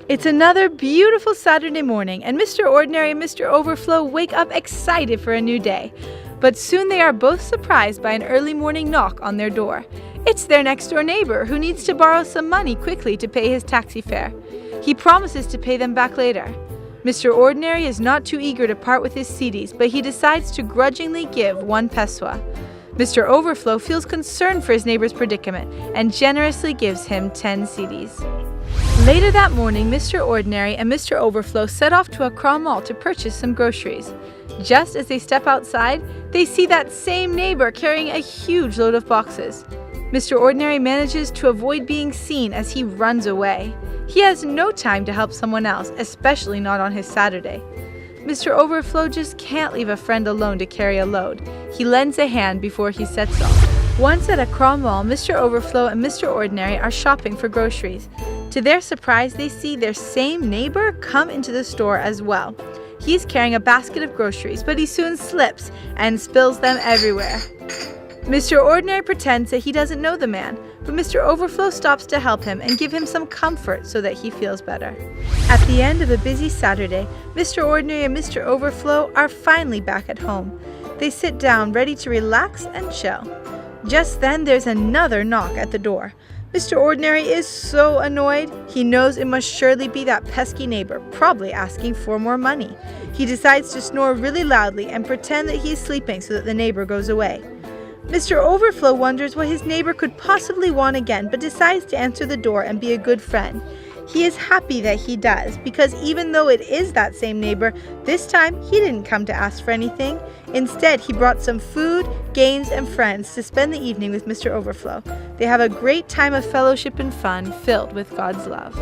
It's another beautiful Saturday morning, and Mr. Ordinary and Mr. Overflow wake up excited for a new day. But soon they are both surprised by an early morning knock on their door. It's their next-door neighbor who needs to borrow some money quickly to pay his taxi fare. He promises to pay them back later. Mr. Ordinary is not too eager to part with his CDs, but he decides to grudgingly give 1 peso. Mr. Overflow feels concerned for his neighbor's predicament and generously gives him 10 CDs. Later that morning, Mr. Ordinary and Mr. Overflow set off to a mall to purchase some groceries. Just as they step outside, they see that same neighbor carrying a huge load of boxes. Mr. Ordinary manages to avoid being seen as he runs away. He has no time to help someone else, especially not on his Saturday. Mr. Overflow just can't leave a friend alone to carry a load. He lends a hand before he sets off. Once at a mall, Mr. Overflow and Mr. Ordinary are shopping for groceries. To their surprise, they see their same neighbor come into the store as well. He's carrying a basket of groceries, but he soon slips and spills them everywhere. Mr. Ordinary pretends that he doesn't know the man, but Mr. Overflow stops to help him and give him some comfort so that he feels better. At the end of a busy Saturday, Mr. Ordinary and Mr. Overflow are finally back at home. They sit down ready to relax and chill. Just then there's another knock at the door. Mr. Ordinary is so annoyed. He knows it must surely be that pesky neighbor, probably asking for more money. He decides to snore really loudly and pretend that he is sleeping so that the neighbor goes away. Mr. Overflow wonders what his neighbor could possibly want again, but decides to answer the door and be a good friend. He is happy that he does, because even though it is that same neighbor, this time he didn't come to ask for anything. Instead, he brought some food, games, and friends to spend the evening with Mr. Overflow. They have a great time of fellowship and fun filled with God's love.